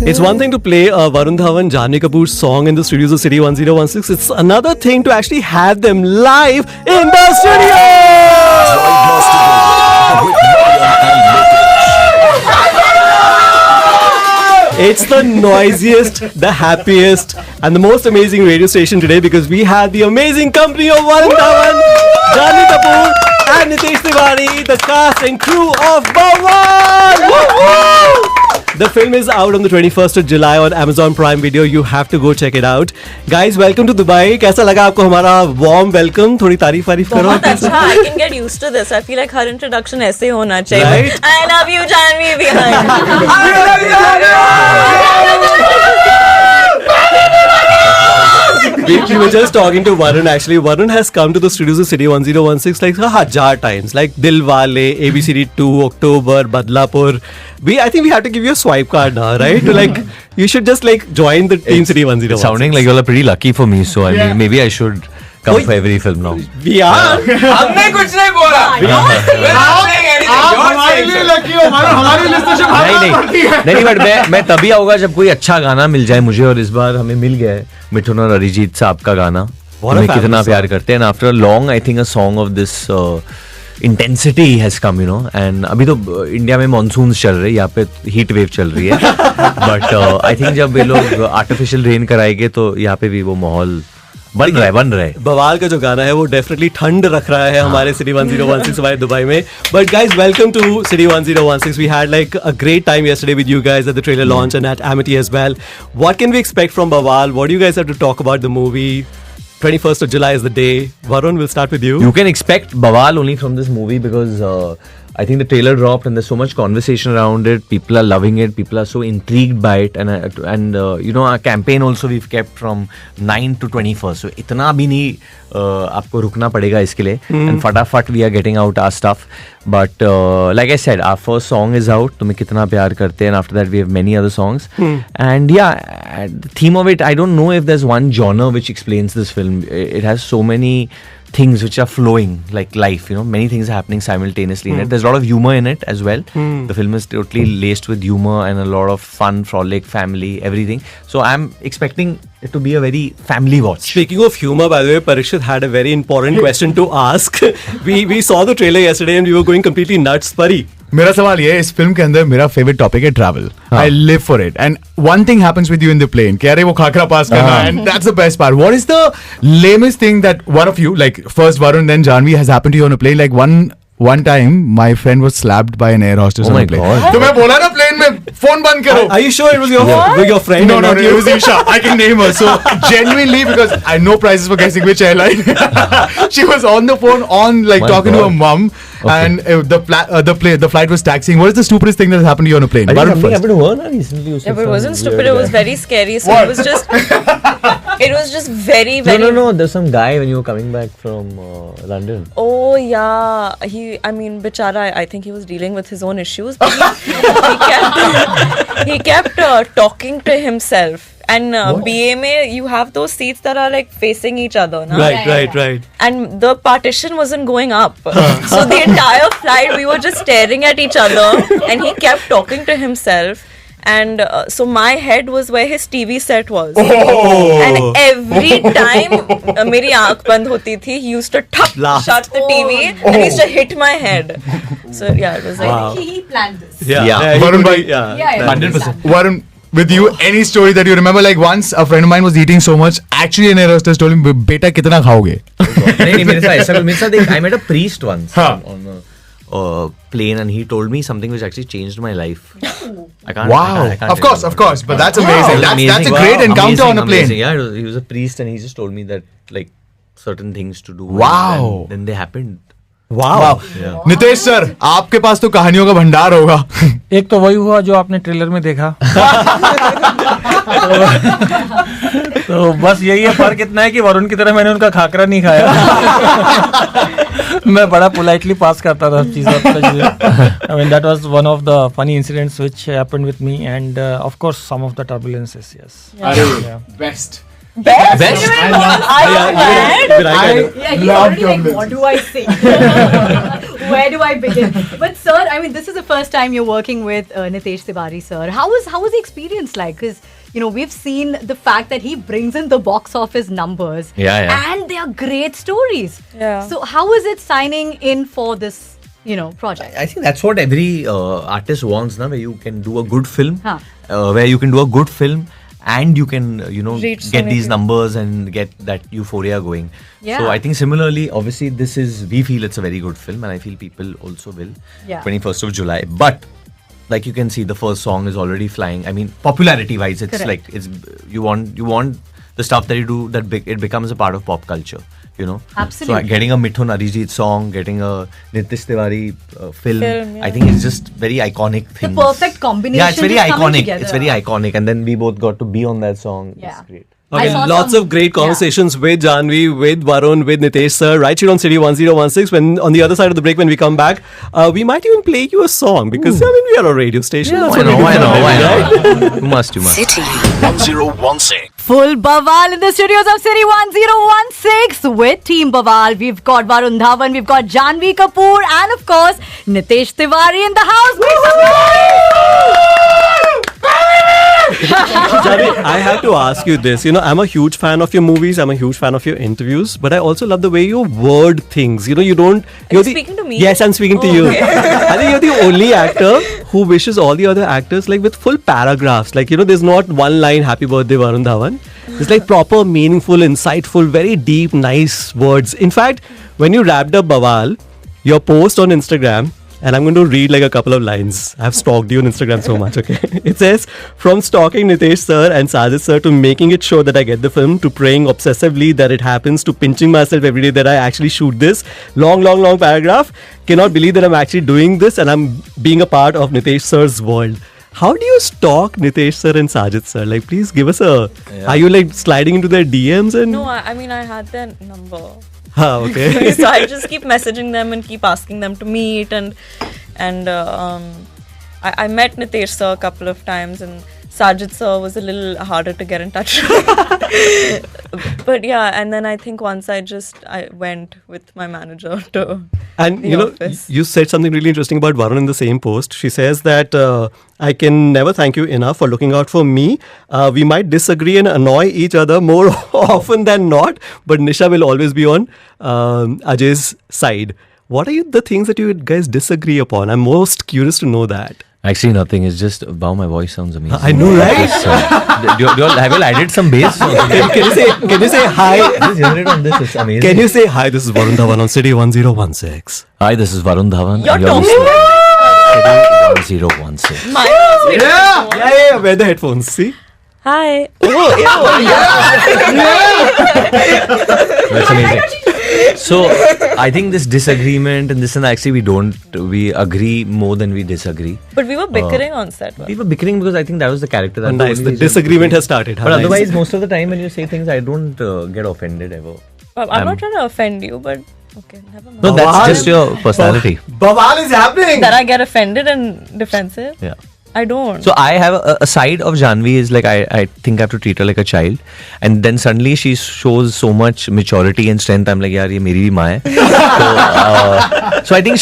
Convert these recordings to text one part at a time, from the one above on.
It's one thing to play a Varun Dhawan, Janvi Kapoor song in the studios of City 1016. It's another thing to actually have them live in the studio. It's the noisiest, the happiest, and the most amazing radio station today because we have the amazing company of Varun Dhawan, Janvi Kapoor, and Nitesh Tiwari, the cast and crew of Bawaal. Woo-hoo! The film is out on the 21st of July on Amazon Prime Video. You have to go check it out. Guys, welcome to Dubai. कैसा लगा आपको हमारा warm welcome? थोड़ी तारीफ करो. बहुत अच्छा. I can get used to this. I feel like her introduction ऐसे होना चाहिए. Right? I love you, Janvi behind. I love you, We were just talking to Varun actually. Varun has come to the studios of City 1016 like 1,000 times. Like Dilwale, ABCD 2, October, Badlapur. I think we have to give you a swipe card now, right? To like, you should just like join the team City 1016. It's sounding like you all are pretty lucky for me, so I mean, maybe I should come for every film now. We are. हमने कुछ नहीं बोला. आप हमारे लिए lucky हो, हमारी list से नहीं, बट मैं तभी आऊंगा जब कोई अच्छा गाना मिल जाए मुझे, और इस बार हमें मिल गया है मिठुन और अरिजीत साहब का गाना. हमें कितना प्यार करते हैं. After long I think a song of this intensity has come, you know. And अभी तो इंडिया में मानसून चल रही है, यहाँ पे हीट वेव चल रही है. बट आई थिंक जब ये लोग आर्टिफिशियल रेन कराएंगे तो यहाँ पे भी वो माहौल बन रहा है. बवाल का जो गाना है वो डेफिनेटली ठंड रख रहा है हमारे City 1016 हमारे दुबई में. But guys, welcome to City 1016. We had like a great time yesterday with you guys at the trailer launch and at Amity as well. What can we expect from Bawaal? What do you guys have to talk about the movie? 21st of July is the day. Varun, we'll start with you. You can expect Bawaal only from this movie because I think the trailer dropped and there's so much conversation around it. People are loving it. People are so intrigued by it. And you know, our campaign also we've kept from 9 to 21st. So इतना भी नहीं आपको रुकना पड़ेगा इसके लिए. And फटाफट we are getting out our stuff. But like I said, our first song is out. तुम्हें कितना प्यार करते हैं. And after that we have many other songs. And yeah, the theme of it, I don't know if there's one genre which explains this film. It has so many things which are flowing like life, you know, many things are happening simultaneously in it. There's a lot of humor in it as well. The film is totally laced with humor and a lot of fun, frolic, family, everything. So I'm expecting it to be a very family watch. Speaking of humor, by the way, Parikshit had a very important question to ask. We saw the trailer yesterday and we were going completely nuts. Pari, मेरा सवाल ये है, इस film के अंदर मेरा favourite topic है travel. I live for it and one thing happens with you in the plane कि अरे वो खाकरा पास करना, and that's the best part. What is the lamest thing that one of you, like first Varun then Janvi, has happened to you on a plane? Like one time my friend was slapped by an air hostess on a plane. तो मैं बोला ना plane में phone बंद करो. Are you sure it was your friend? No, it was Isha. I can name her. So genuinely, because I know prices for guessing which airline. She was on the phone like talking to her mum. Okay. And the flight was taxiing. What is the stupidest thing that has happened to you on a plane? Something happened to her na recently. It wasn't stupid. It was very scary. So it was just very, very. No. There's some guy when you were coming back from London. Oh yeah, Bichara, I think he was dealing with his own issues. But he kept talking to himself. And BA mein, you have those seats that are like facing each other, na? Right. And the partition wasn't going up. So the entire flight, we were just staring at each other. And he kept talking to himself. And so my head was where his TV set was. Oh. And every time मेरी आँख बंद होती थी, he used to shut the TV and he used to hit my head. So yeah, it was like he planned this. Yeah. Varun bhai, 100%. Varun, with you, any story that you remember? Like once a friend of mine was eating so much, actually an air hostess told him, "Beta, कितना खाओगे?" नहीं मेरे साथ I met a priest once on a plane, and he told me something which actually changed my life. I can't Of course, but that's amazing. That's a great encounter on a plane. Amazing. Yeah, he was a priest, and he just told me that like certain things to do. Wow. And then they happened. Wow. Nitesh sir, आपके पास तो कहानियों का भंडार होगा. एक तो वही हुआ जो आपने ट्रेलर में देखा. तो बस यही है, फर्क इतना है कि वरुण की तरह मैंने उनका खाकरा नहीं खाया. मैं बड़ा पोलाइटली पास करता था चीज़ें. I mean, that was one of the funny incidents which happened with me, and of course some of the turbulences. Yes. Best. Best? Best? Are you mad? Yeah, he's love already like, Jamvi. what do I say? Where do I begin? But sir, I mean, this is the first time you're working with Nitesh Tiwari, sir. How was the experience like? Because we've seen the fact that he brings in the box office numbers, Yeah. and they are great stories. Yeah. So how was it signing in for this, project? I think that's what every artist wants, na, where you can do a good film, Huh. where you can do a good film and you can, Reach so get many these people. numbers and get that euphoria going. Yeah. So I think similarly, obviously, we feel it's a very good film and I feel people also will. Yeah. 21st of July. But like you can see, the first song is already flying. I mean, popularity-wise, it's Correct. like you want the stuff that you do it becomes a part of pop culture. Absolutely. So getting a Mithun Arijit song, getting a Nitish Tiwari film, yeah. I think it's just very iconic thing. perfect combination Yeah, it's very just coming iconic. together. It's very iconic, and then we both got to be on that song. Yeah. It's great. I Okay, saw lots some- of great conversations with Janvi, with Varun, with Nitesh sir, right here on City 1016. When on the other side of the break, when we come back, we might even play you a song because we are a radio station. That's I what we know, do I for know, a living, right? I know. You must. City 1016. Full Bawaal in the studios of City 1016 with Team Bawaal. We've got Varun Dhawan, we've got Janvi Kapoor, and of course, Nitesh Tiwari in the house. Make some Janvi, I have to ask you this. I'm a huge fan of your movies. I'm a huge fan of your interviews. But I also love the way you word things. You don't... you speaking to me? Yes, I'm speaking to Oh, you. okay. I think you're the only actor who wishes all the other actors like with full paragraphs. Like, there's not one line, happy birthday, Varun Dhawan. It's like proper, meaningful, insightful, very deep, nice words. In fact, when you wrapped up Bawaal, your post on Instagram, and I'm going to read like a couple of lines. I've stalked you on Instagram so much, okay? It says, from stalking Nitesh sir and Sajid sir to making it sure that I get the film, to praying obsessively that it happens, to pinching myself every day that I actually shoot this. Long paragraph. Cannot believe that I'm actually doing this and I'm being a part of Nitesh sir's world. How do you stalk Nitesh sir and Sajid sir? Like, please give us a... Are you like sliding into their DMs and... No, I mean, I had their number. Okay. So I just keep messaging them and keep asking them to meet, and I met Nitesh sir a couple of times, and Sajid sir was a little harder to get in touch with. But yeah, and then I think once I went with my manager to And the office. you said something really interesting about Varun in the same post. She says that I can never thank you enough for looking out for me. We might disagree and annoy each other more often than not, but Nisha will always be on Ajay's side. What are the things that you guys disagree upon? I'm most curious to know that. Actually, nothing. It's just wow, my voice sounds amazing. I know, right? Do you all have you added some bass? Can you say hi? Just hear it on this. It's amazing. Can you say hi? This is Varun Dhawan on City 1016. Hi, this is Varun Dhawan. You're and talking listening to City 1016. Mine was very Yeah. Wear the headphones. See? Hi. That's amazing. So I think this disagreement and this and actually we agree more than we disagree. But we were bickering on set. We were bickering because I think that was the character. That's Nice. only The reason. disagreement has started. But otherwise, most of the time when you say things, I don't get offended ever. I'm not trying to offend you, but okay, never mind. No, that's Bawaal- just your personality. Bawaal is happening. That I get offended and defensive. Yeah. I don't. So I have a side of Janvi is like I think I have to treat her like a child, and then suddenly she shows so much maturity and strength. I'm like, yaar, ye meri bhi maa hai. So I think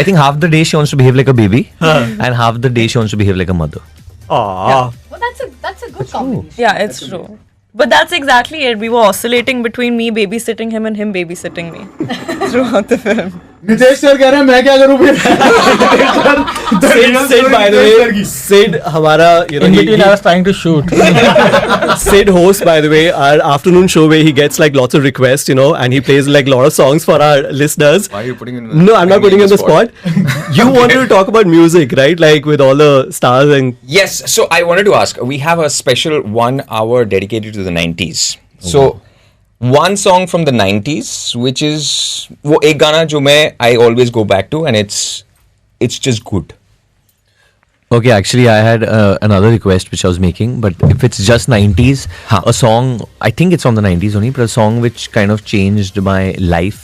I think half the day she wants to behave like a baby, and half the day she wants to behave like a mother. Aww. Well, that's a good combination. Yeah, it's true. But that's exactly it. We were oscillating between me babysitting him and him babysitting me throughout the film. Nitesh sir कह रहे हैं मैं क्या करूं फिर Sid, by the way, Sid, हमारा, In between, I was trying to shoot. Sid hosts, by the way, our afternoon show where he gets like lots of requests, and he plays like a lot of songs for our listeners. Why are you putting in No, I'm not putting you on the spot. You wanted to talk about music, right? Like with all the stars and... Yes, so I wanted to ask, we have a special 1 hour dedicated to the 90s. So, one song from the 90s, which is वो एक गाना जो मैं I always go back to, and it's just good. Okay, actually, I had another request which I was making, but if it's just 90s, a song, I think it's from the 90s only, but a song which kind of changed my life.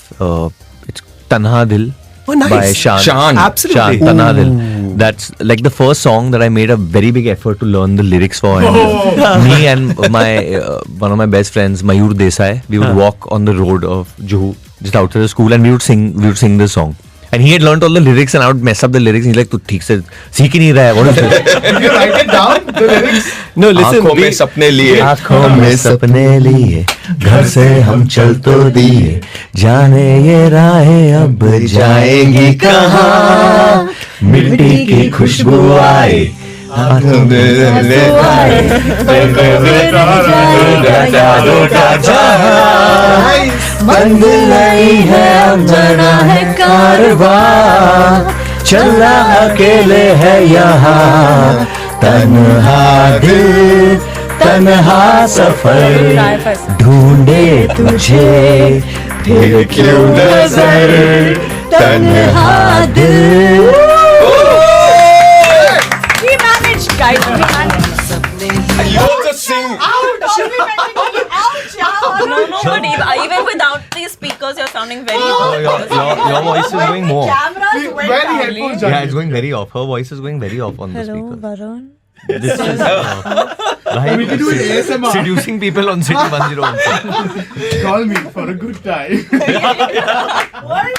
It's Tanha Dil Oh, nice. by Shan. Shan. Absolutely. Tanha Dil. That's like the first song that I made a very big effort to learn the lyrics for. And me and my one of my best friends, Mayur Desai, we would walk on the road of Juhu, just outside the school, and we would sing this song. And he had learnt all the lyrics, and I would mess up the lyrics. And he's like, "Tu theek se seekh hi nahi raha hai. What is this?" Did you write it down, the lyrics? No, listen. आँखों में सपने लिए आँखों में सपने लिए घर से हम चल तो दिए जाने ये राहें अब जाएंगी कहाँ मिट्टी की खुशबू आए हाथों में ले आए बंद नहीं है अंजना है कारवां चलना अकेले है यहाँ तन्हा दिल तन्हा सफर ढूंढे तुझे फिर क्यों नजर तन्हा दिल We managed, guys. We managed. you also sing No, but even without these speakers, you're sounding very good. your voice is going more. Cameras went Very down. headphones, Yeah, Janvi. it's going very off. Her voice is going very off on the Hello, speaker. Varun. This is We can do an ASMR. seducing people on City 1016. Call me for a good time. What?